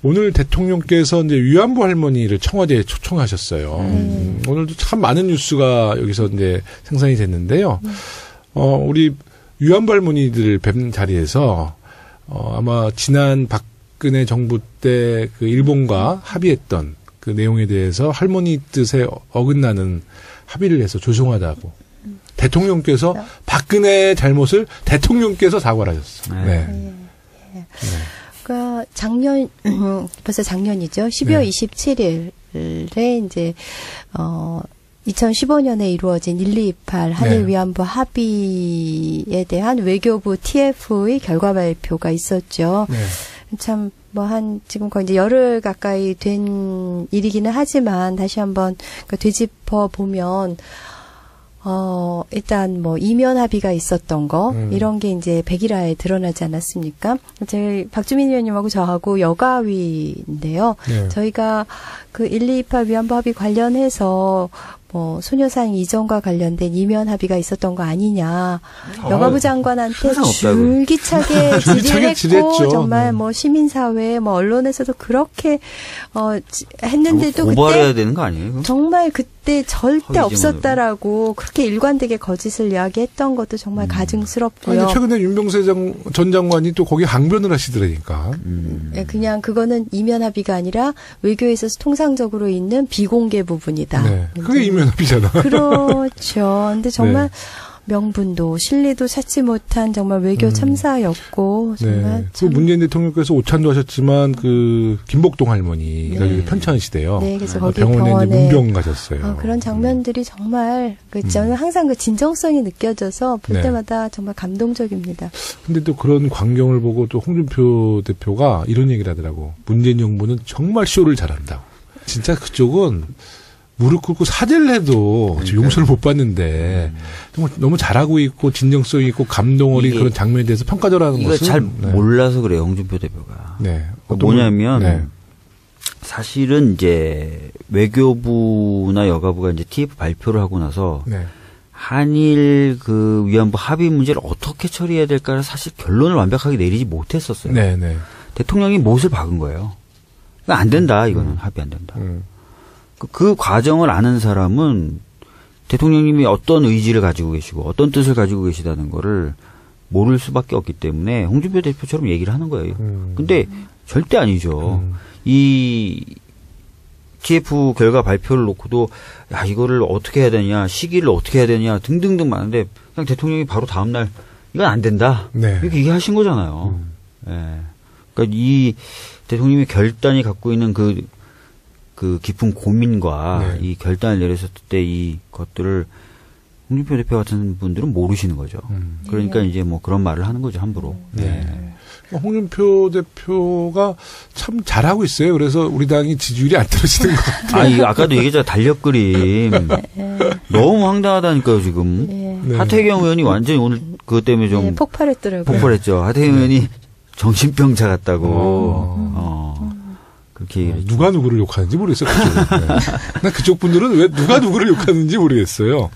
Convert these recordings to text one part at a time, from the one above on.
오늘 대통령께서 이제 위안부 할머니를 청와대에 초청하셨어요. 오늘도 참 많은 뉴스가 여기서 이제 생산이 됐는데요. 우리 위안부 할머니들 뵙는 자리에서 아마 지난 박근혜 정부 때 그 일본과 합의했던 그 내용에 대해서 할머니 뜻에 어긋나는 합의를 해서 죄송하다고 대통령께서 박근혜의 잘못을 대통령께서 사과를 하셨어요. 네. 그러니까 작년 벌써 작년이죠. 12월 27일에 이제 2015년에 이루어진 1228 한일 위안부 합의에 대한 외교부 TF의 결과 발표가 있었죠. 참 뭐 지금 거의 이제 열흘 가까이 된 일이기는 하지만 다시 한번 되짚어 보면 일단 뭐 이면 합의가 있었던 거 이런 게 이제 백일화에 드러나지 않았습니까? 저희 박주민 의원님하고 저하고 여가위인데요. 저희가 그 1228 위안부 합의 관련해서 뭐 소녀상 이전과 관련된 이면 합의가 있었던 거 아니냐. 여가부 장관한테 줄기차게 질의했고 정말 뭐 시민사회 뭐 언론에서도 그렇게 했는데도 고발해야 되는 거 아니에요? 정말 그때 절대 없었다라고 그렇게 일관되게 거짓을 이야기했던 것도 정말 가증스럽고요. 아니, 최근에 윤병세 전 장관이 또 거기 항변을 하시더라니까. 그냥 그거는 이면 합의가 아니라 외교에 있어서 통상적으로 있는 비공개 부분이다. 네. 그게 이면 합의잖아. 그렇죠. 근데 정말 명분도 실리도 찾지 못한 정말 외교 참사였고 정말 그 문재인 대통령께서 오찬도 하셨지만 그 김복동 할머니가 편찮으시대요. 네, 그래서 거기 병원에 이제 문병 가셨어요. 그런 장면들이 정말 저는 항상 그 진정성이 느껴져서 볼 때마다 정말 감동적입니다. 근데 또 그런 광경을 보고 또 홍준표 대표가 이런 얘기를 하더라고. 문재인 정부는 정말 쇼를 잘한다고. 진짜 그쪽은 무릎 꿇고 사죄를 해도 용서를 못 받는데 정말 너무 잘하고 있고 진정성 있고 감동 어린 그런 장면에 대해서 평가절하는 것은 잘 몰라서 그래요, 홍준표 대표가. 뭐냐면 사실은 이제 외교부나 여가부가 이제 TF 발표를 하고 나서 한일 그 위안부 합의 문제를 어떻게 처리해야 될까를 사실 결론을 완벽하게 내리지 못했었어요. 대통령이 못을 박은 거예요. 안 된다, 이거는 합의 안 된다. 그 과정을 아는 사람은 대통령님이 어떤 의지를 가지고 계시고 어떤 뜻을 가지고 계시다는 거를 모를 수밖에 없기 때문에 홍준표 대표처럼 얘기를 하는 거예요. 근데 절대 아니죠. 이 TF 결과 발표를 놓고도 야 이거를 어떻게 해야 되냐, 시기를 어떻게 해야 되냐 등등등 많은데 그냥 대통령이 바로 다음 날 이건 안 된다. 이렇게 얘기하신 거잖아요. 그러니까 이 대통령님의 결단이 갖고 있는 그 깊은 고민과 이 결단을 내렸을 때 이 것들을 홍준표 대표 같은 분들은 모르시는 거죠. 그러니까 이제 뭐 그런 말을 하는 거죠, 함부로. 홍준표 대표가 참 잘하고 있어요. 그래서 우리 당이 지지율이 안 떨어지는 것 같아요. 아까도 얘기했잖아. 달력 그림. 너무 황당하다니까요, 지금. 하태경 의원이 완전히 오늘 그것 때문에 좀. 폭발했더라고요. 폭발했죠. 하태경 의원이 정신병자 같다고. 그렇게 누가 누구를 욕하는지 모르겠어요. 난 그쪽 분들은 왜 누가 누구를 욕하는지 모르겠어요.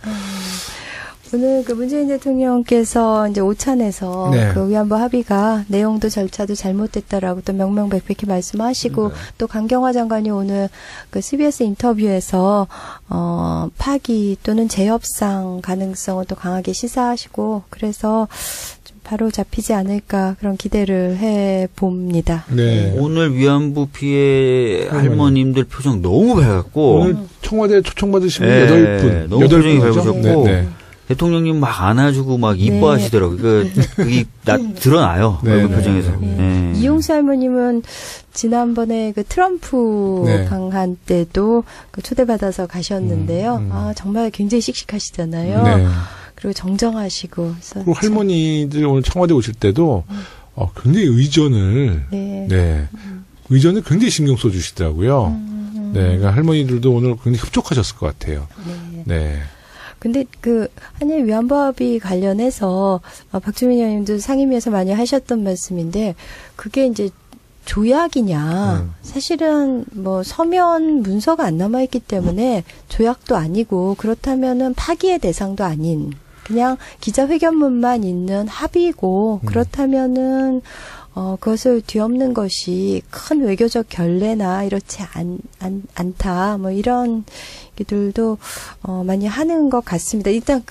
오늘 그 문재인 대통령께서 이제 오찬에서 그 위안부 합의가 내용도 절차도 잘못됐다라고 또 명명백백히 말씀하시고 또 강경화 장관이 오늘 그 CBS 인터뷰에서 파기 또는 재협상 가능성을 또 강하게 시사하시고 그래서 바로 잡히지 않을까 그런 기대를 해봅니다. 오늘 위안부 피해 할머님들 표정 너무 밝았고 오늘 청와대 초청받으신 분 8분. 너무 표정이 밝으셨고 대통령님 막 안아주고 막 이뻐하시더라고요. 그게 드러나요. 얼굴 표정에서. 이용수 할머님은 지난번에 그 트럼프 방한 때도 그 초대받아서 가셨는데요. 정말 굉장히 씩씩하시잖아요. 그리고 정정하시고. 그리고 할머니들 오늘 청와대 오실 때도 굉장히 의전을 의전을 굉장히 신경 써주시더라고요. 그러니까 할머니들도 오늘 굉장히 흡족하셨을 것 같아요. 근데 그 한일 위안부 합의 관련해서 박주민 의원님도 상임위에서 많이 하셨던 말씀인데 그게 이제 조약이냐. 사실은 뭐 서면 문서가 안 남아있기 때문에 조약도 아니고 그렇다면은 파기의 대상도 아닌 그냥 기자회견문만 있는 합의고 그렇다면은 그것을 뒤엎는 것이 큰 외교적 결례나 이렇지 않다. 뭐 이런 얘기들도 많이 하는 것 같습니다. 일단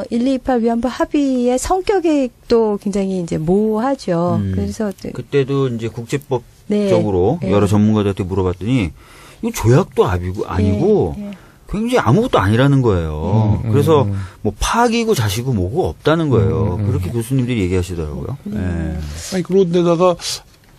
1228 위안부 합의의 성격이 또 굉장히 이제 모호하죠. 그래서 그때도 이제 국제법적으로 네. 여러 전문가들한테 물어봤더니 이거 조약도 아니고 네. 굉장히 아무것도 아니라는 거예요. 그래서 뭐 파기고 자시고 뭐고 없다는 거예요. 그렇게 교수님들이 얘기하시더라고요. 네. 아니 그런데다가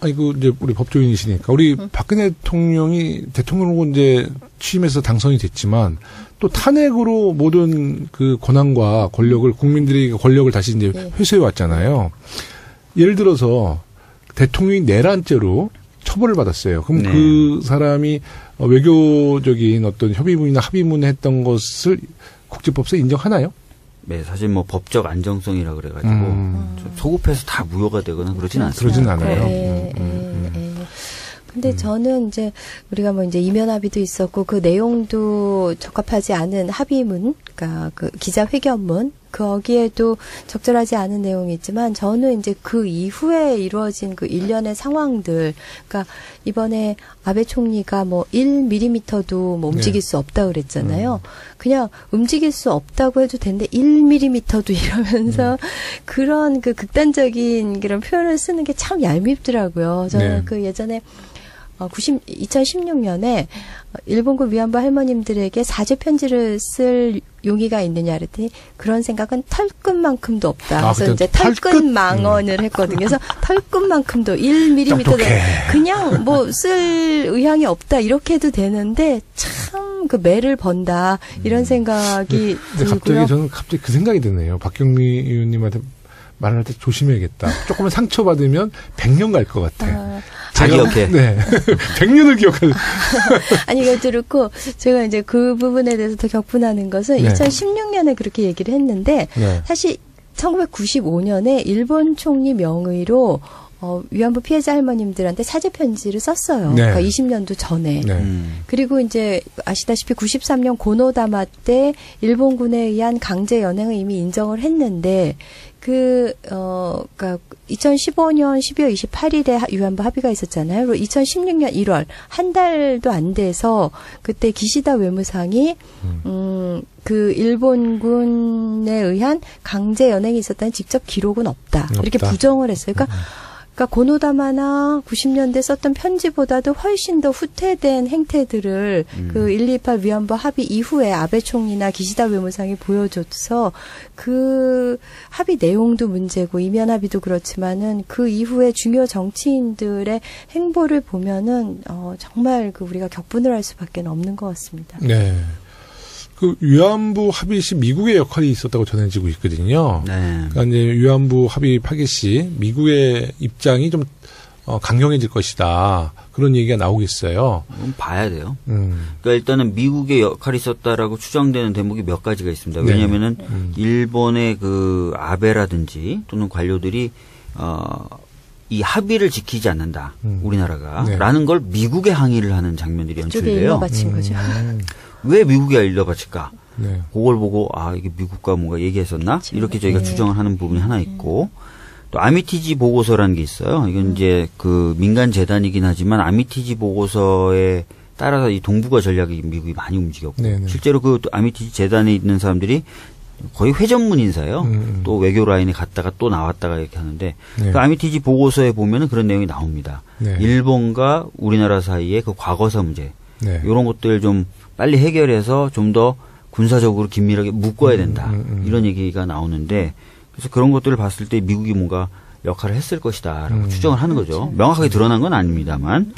이제 우리 법조인이시니까 우리 박근혜 대통령이 대통령으로 이제 취임해서 당선이 됐지만 또 탄핵으로 모든 그 권한과 권력을 국민들이 권력을 다시 이제 회수해 왔잖아요. 예를 들어서 대통령이 내란죄로 처벌을 받았어요. 그럼 네. 그 사람이 외교적인 어떤 협의문이나 합의문을 했던 것을 국제법상 인정하나요? 네, 사실 뭐 법적 안정성이라 그래가지고 소급해서 다 무효가 되거나 그러진 않습니다. 그러진 않아요. 근데 저는 이제 우리가 뭐 이제 이면 합의도 있었고 그 내용도 적합하지 않은 합의문, 그러니까 그 기자회견문 거기에도 적절하지 않은 내용이 있지만 저는 이제 그 이후에 이루어진 그 일련의 상황들, 그러니까 이번에 아베 총리가 뭐 1mm도 뭐 움직일 수 없다 그랬잖아요. 그냥 움직일 수 없다고 해도 되는데 1mm도 이러면서 그런 그 극단적인 그런 표현을 쓰는 게 참 얄밉더라고요. 저는 그 예전에 2016년에 일본군 위안부 할머님들에게 사죄 편지를 쓸 용의가 있느냐 그랬더니 그런 생각은 털끝만큼도 없다. 그래서 이제 털끝 망언을 했거든요. 그래서 털끝만큼도 1mm도 그냥 뭐 쓸 의향이 없다 이렇게 해도 되는데 참 그 매를 번다 이런 생각이 들고요. 저는 갑자기 그 생각이 드네요. 박경미 의원님한테 말할 때 조심해야겠다. 조금만 상처받으면 100년 갈 것 같아. 기억해. 네. 100년을 기억할. 아니, 이것도 그렇고, 제가 이제 그 부분에 대해서 더 격분하는 것은 2016년에 그렇게 얘기를 했는데, 사실 1995년에 일본 총리 명의로 위안부 피해자 할머님들한테 사죄 편지를 썼어요. 그러니까 20년도 전에. 그리고 이제 아시다시피 93년 고노다마 때 일본군에 의한 강제 연행을 이미 인정을 했는데 그러니까 2015년 12월 28일에 위안부 합의가 있었잖아요. 그리고 2016년 1월 한 달도 안 돼서 그때 기시다 외무상이 그 일본군에 의한 강제 연행이 있었다는 직접 기록은 없다. 이렇게 부정을 했어요. 그러니까 고노다마나 90년대 썼던 편지보다도 훨씬 더 후퇴된 행태들을 그 1228 위안부 합의 이후에 아베 총리나 기시다 외무상이 보여줘서 그 합의 내용도 문제고 이면 합의도 그렇지만은 그 이후에 중요 정치인들의 행보를 보면은 정말 그 우리가 격분을 할 수밖에 없는 것 같습니다. 네. 그 위안부 합의 시 미국의 역할이 있었다고 전해지고 있거든요. 그러니까 이제 위안부 합의 파기 시 미국의 입장이 좀 강경해질 것이다. 그런 얘기가 나오고 있어요. 봐야 돼요. 그러니까 일단은 미국의 역할이 있었다라고 추정되는 대목이 몇 가지가 있습니다. 왜냐하면은 일본의 그 아베라든지 또는 관료들이 이 합의를 지키지 않는다. 우리나라가 라는 걸 미국에 항의를 하는 장면들이 연출돼요. 그쪽에 일러바친 거죠. 왜 미국에 일러바칠까? 그걸 보고 이게 미국과 뭔가 얘기했었나? 이렇게 저희가 추정을 하는 부분이 하나 있고 또 아미티지 보고서라는 게 있어요. 이건 이제 그 민간 재단이긴 하지만 아미티지 보고서에 따라서 이 동북아 전략이 미국이 많이 움직였고 실제로 그 아미티지 재단에 있는 사람들이 거의 회전문 인사예요. 또 외교 라인에 갔다가 또 나왔다가 이렇게 하는데 그 아미티지 보고서에 보면은 그런 내용이 나옵니다. 일본과 우리나라 사이의 그 과거사 문제 이런 것들 좀 빨리 해결해서 좀 더 군사적으로 긴밀하게 묶어야 된다. 이런 얘기가 나오는데 그래서 그런 것들을 봤을 때 미국이 뭔가 역할을 했을 것이다라고 추정을 하는 거죠. 명확하게 드러난 건 아닙니다만.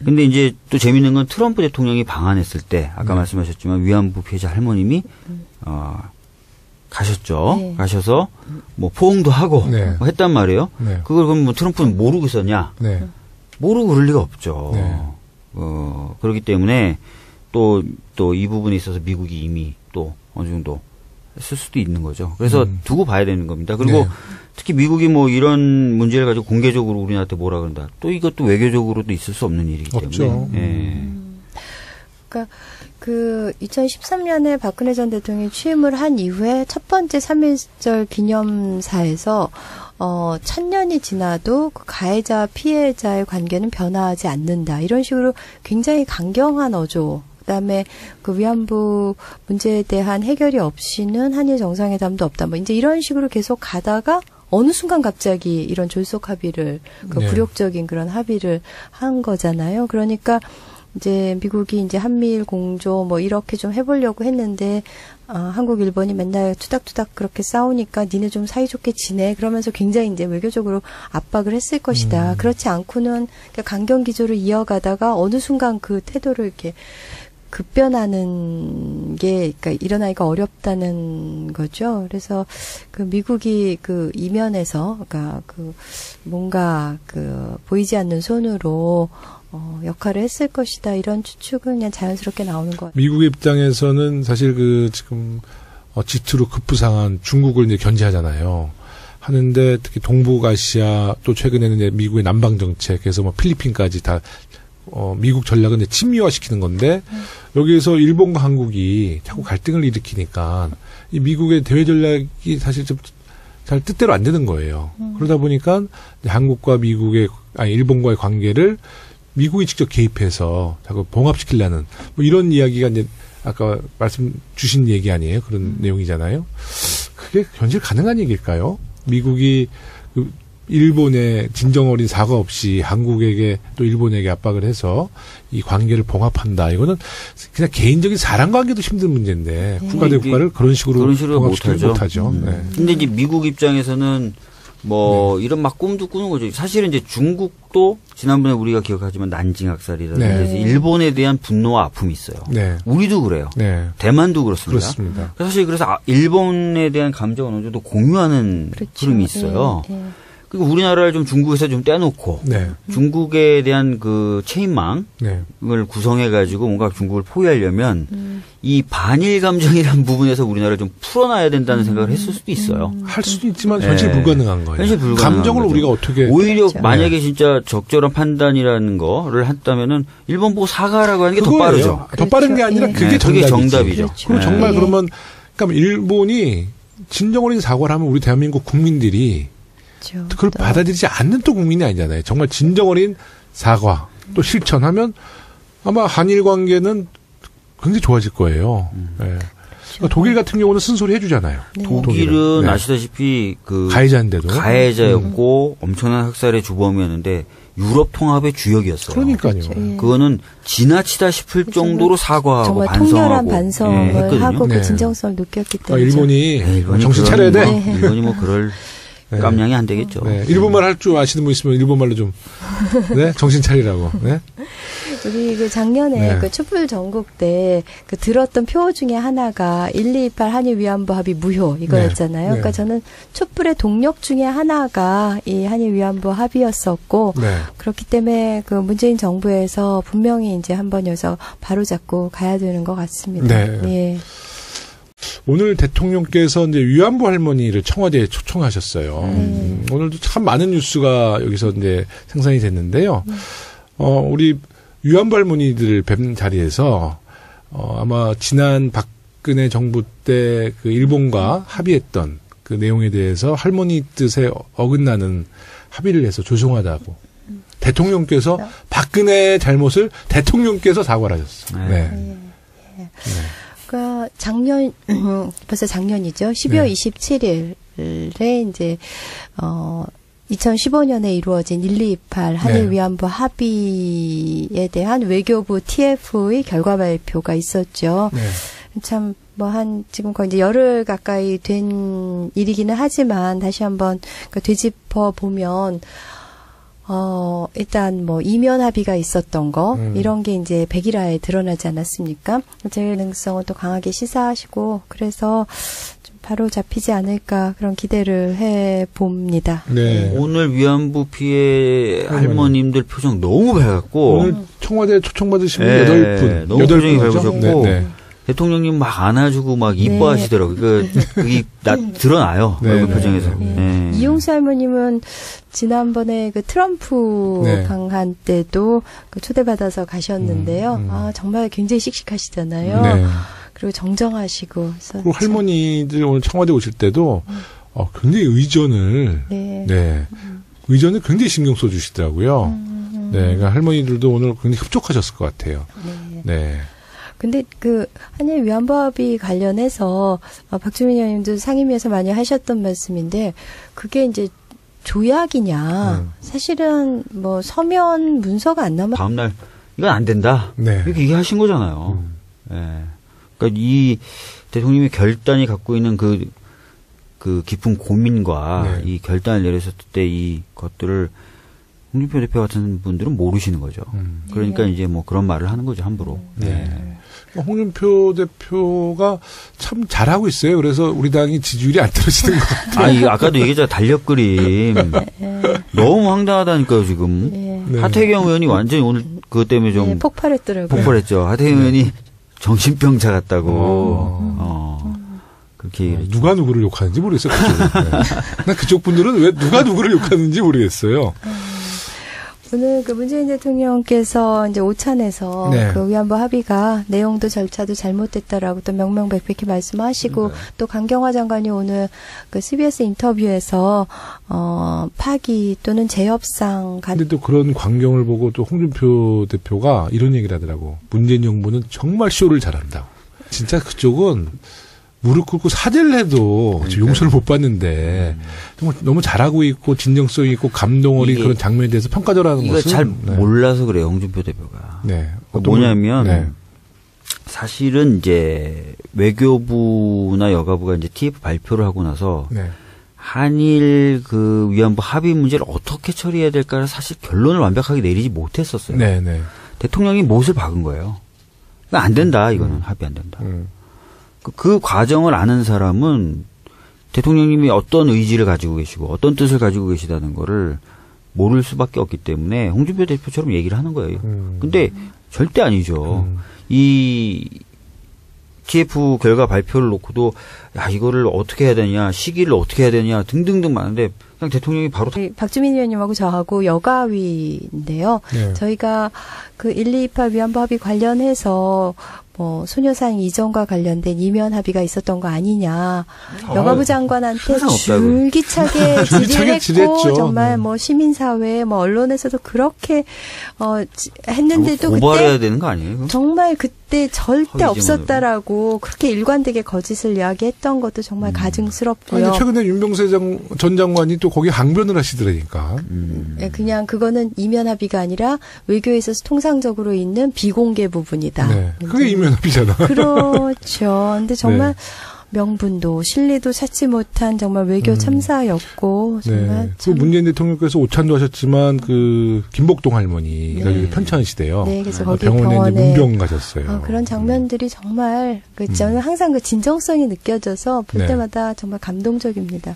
근데 이제 또 재밌는 건 트럼프 대통령이 방한했을 때 아까 말씀하셨지만 위안부 피해자 할머님이 가셨죠. 가셔서 뭐 포옹도 하고 뭐 했단 말이에요. 그걸 그럼 뭐 트럼프는 모르고 있었냐? 모르고 그럴 리가 없죠. 그렇기 때문에 또 이 부분에 있어서 미국이 이미 또 어느 정도 했을 수도 있는 거죠. 그래서 두고 봐야 되는 겁니다. 그리고 특히 미국이 뭐 이런 문제를 가지고 공개적으로 우리나라한테 뭐라 그런다. 또 이것도 외교적으로도 있을 수 없는 일이기 때문에. 없죠. 그러니까 그 2013년에 박근혜 전 대통령이 취임을 한 이후에 첫 번째 3.1절 기념사에서 천년이 지나도 그 가해자와 피해자의 관계는 변화하지 않는다. 이런 식으로 굉장히 강경한 어조. 그다음에 그 위안부 문제에 대한 해결이 없이는 한일 정상회담도 없다. 뭐 이제 이런 식으로 계속 가다가 어느 순간 갑자기 이런 졸속 합의를 그 굴욕적인 그런 합의를 한 거잖아요. 그러니까 이제 미국이 이제 한미일 공조 뭐 이렇게 좀 해보려고 했는데 한국 일본이 맨날 투닥투닥 그렇게 싸우니까 니네 좀 사이좋게 지내 그러면서 굉장히 이제 외교적으로 압박을 했을 것이다. 그렇지 않고는 강경 기조를 이어가다가 어느 순간 그 태도를 이렇게 급변하는 게, 그러니까 일어나기가 어렵다는 거죠. 그래서 그 미국이 그 이면에서, 그러니까 그 뭔가 그 보이지 않는 손으로 역할을 했을 것이다. 이런 추측은 그냥 자연스럽게 나오는 것 같아요. 미국 입장에서는 사실 그 지금 지투로 급부상한 중국을 이제 견제하잖아요. 하는데 특히 동북아시아 또 최근에는 이제 미국의 남방 정책에서 뭐 필리핀까지 다 미국 전략은 이제 친미화시키는 건데 여기에서 일본과 한국이 자꾸 갈등을 일으키니까 이 미국의 대외 전략이 사실 좀 잘 뜻대로 안 되는 거예요. 그러다 보니까 한국과 일본과의 관계를 미국이 직접 개입해서 자꾸 봉합시키려는 뭐 이런 이야기가 이제 아까 말씀 주신 얘기 아니에요? 그런 내용이잖아요. 그게 현실 가능한 얘기일까요? 미국이 일본의 진정 어린 사과 없이 한국에게 또 일본에게 압박을 해서 이 관계를 봉합한다. 이거는 그냥 개인적인 사람 관계도 힘든 문제인데 국가 대 국가를 그런 식으로 못하죠. 근데 이제 미국 입장에서는 뭐 이런 막 꿈도 꾸는 거죠. 사실은 이제 중국도 지난번에 우리가 기억하지만 난징 학살이라든지 일본에 대한 분노와 아픔이 있어요. 우리도 그래요. 대만도 그렇습니다. 사실 그래서 일본에 대한 감정은 어느 정도 공유하는 흐름이 있어요. 그리고 우리나라를 좀 중국에서 좀 떼놓고 중국에 대한 그 체인망을 구성해가지고 뭔가 중국을 포위하려면 이 반일 감정이라는 부분에서 우리나라를 좀 풀어놔야 된다는 생각을 했을 수도 있어요. 할 수도 있지만 현실 불가능한 거예요. 현실 불가능한 감정을 거죠. 우리가 어떻게 오히려 만약에 진짜 적절한 판단이라는 거를 했다면은 일본 보고 사과라고 하는 게 더 빠르죠. 더 빠른 게 아니라 그게 정답이죠. 그럼 정말 그러면 그러니까 일본이 진정 어린 사과를 하면 우리 대한민국 국민들이 그걸 받아들이지 않는 또 국민이 아니잖아요. 정말 진정 어린 사과 또 실천하면 아마 한일 관계는 굉장히 좋아질 거예요. 그러니까 독일 같은 경우는 쓴소리 해주잖아요. 독일은 아시다시피 그 가해자였고 엄청난 학살의 주범이었는데 유럽 통합의 주역이었어요. 그러니까요. 그거는 지나치다 싶을 정도로 사과하고 정말 통렬한 반성을 하고 그 진정성을 느꼈기 때문에 일본이 정신 차려야 돼. 일본이 뭐 그럴 깜냥이 안 되겠죠. 일본말 할 줄 아시는 분 있으면 일본말로 좀 정신 차리라고. 우리 그 작년에 그 촛불 전국 때 그 들었던 표어 중에 하나가 1228 한일 위안부 합의 무효 이거였잖아요. 그러니까 저는 촛불의 동력 중에 하나가 이 한일 위안부 합의였었고 그렇기 때문에 그 문재인 정부에서 분명히 이제 한번 여기서 바로잡고 가야 되는 것 같습니다. 오늘 대통령께서 이제 위안부 할머니를 청와대에 초청하셨어요. 오늘도 참 많은 뉴스가 여기서 이제 생산이 됐는데요. 우리 위안부 할머니들을 뵌 자리에서 아마 지난 박근혜 정부 때 그 일본과 합의했던 그 내용에 대해서 할머니 뜻에 어긋나는 합의를 해서 죄송하다고 대통령께서 박근혜의 잘못을 대통령께서 사과를 하셨어요. 그러니까 벌써 작년이죠. 12월 27일에 이제 2015년에 이루어진 1228 한일 위안부 합의에 대한 외교부 TF의 결과 발표가 있었죠. 참 뭐 지금 거의 이제 열흘 가까이 된 일이기는 하지만 다시 한번 되짚어 보면 일단 뭐 이면 합의가 있었던 거 이런 게 이제 백일화에 드러나지 않았습니까? 제일 능성은 또 강하게 시사하시고 그래서 좀 바로 잡히지 않을까 그런 기대를 해 봅니다. 오늘 위안부 피해 할머님들 표정 너무 밝았고 오늘 청와대 초청받으신 분 8분 너무 표정이 밝으셨고 대통령님 막 안아주고 막 이뻐하시더라고요. 그게 드러나요. 얼굴 표정에서. 이용수 할머님은 지난번에 그 트럼프 방한 때도 초대받아서 가셨는데요. 정말 굉장히 씩씩하시잖아요. 그리고 정정하시고. 그리고 할머니들 오늘 청와대 오실 때도 굉장히 의전을 의전을 굉장히 신경 써주시더라고요. 네, 그러니까 할머니들도 오늘 굉장히 흡족하셨을 것 같아요. 네. 근데 한일 위안부 합의 관련해서 박주민 의원님도 상임위에서 많이 하셨던 말씀인데 그게 이제 조약이냐 사실은 뭐 서면 문서가 안 남아 다음날 이건 안 된다 이렇게 얘기하신 거잖아요. 그러니까 이 대통령님의 결단이 갖고 있는 그 깊은 고민과 이 결단을 내렸을 때 이 것들을 홍준표 대표 같은 분들은 모르시는 거죠. 그러니까 이제 뭐 그런 말을 하는 거죠, 함부로. 홍준표 대표가 참 잘하고 있어요. 그래서 우리 당이 지지율이 안 떨어지는 것 같아요. 아까도 얘기했잖아요. 달력 그림. 너무 황당하다니까요, 지금. 하태경 의원이 완전히 오늘 그것 때문에 좀. 폭발했더라고요. 폭발했죠. 하태경 의원이 정신병자 같다고. 그렇게 얘기를 누가 누구를 욕하는지 모르겠어요. 난 그쪽 분들은 왜 누가 누구를 욕하는지 모르겠어요. 오늘 문재인 대통령께서 이제 오찬에서 그 위안부 합의가 내용도 절차도 잘못됐다라고 또 명명백백히 말씀하시고 또 강경화 장관이 오늘 CBS 인터뷰에서 파기 또는 재협상 근데 또 그런 광경을 보고 또 홍준표 대표가 이런 얘기를 하더라고. 문재인 정부는 정말 쇼를 잘한다고. 진짜 그쪽은 무릎 꿇고 사죄를 해도 용서를 못 받는데 정말 너무 잘하고 있고 진정성 있고 감동 어린 그런 장면에 대해서 평가절하는 것은 잘 몰라서 그래요, 홍준표 대표가. 뭐냐면 사실은 이제 외교부나 여가부가 이제 TF 발표를 하고 나서 한일 위안부 합의 문제를 어떻게 처리해야 될까를 사실 결론을 완벽하게 내리지 못했었어요. 대통령이 못을 박은 거예요. 안 된다, 이거는 합의 안 된다. 그 과정을 아는 사람은 대통령님이 어떤 의지를 가지고 계시고 어떤 뜻을 가지고 계시다는 거를 모를 수밖에 없기 때문에 홍준표 대표처럼 얘기를 하는 거예요. 근데 절대 아니죠. 이 TF 결과 발표를 놓고도 이거를 어떻게 해야 되냐, 시기를 어떻게 해야 되냐 등등등 많은데 그냥 대통령이 바로 박주민 의원님하고 저하고 여가위인데요. 저희가 1228 위안부 합의 관련해서 소녀상 이전과 관련된 이면 합의가 있었던 거 아니냐. 여가부 장관한테 줄기차게 질의했고 정말 시민사회 언론에서도 그렇게 했는데도 고발해야 되는 거 아니에요? 정말 그때 절대 없었다라고 그렇게 일관되게 거짓을 이야기했던 것도 정말 가증스럽고요. 최근에 윤병세 전 장관이 또 거기 항변을 하시더라니까. 그냥 그거는 이면 합의가 아니라 외교에 있어서 통상적으로 있는 비공개 부분이다. 그게 이면 합의잖아. 그렇죠. 근데 정말 명분도 신뢰도 찾지 못한 정말 외교 참사였고 정말 문재인 대통령께서 오찬도 하셨지만 김복동 할머니가 편찮으시대요. 그래서 거기 병원에 문병 가셨어요. 그런 장면들이 정말 저는 항상 진정성이 느껴져서 볼 때마다 정말 감동적입니다.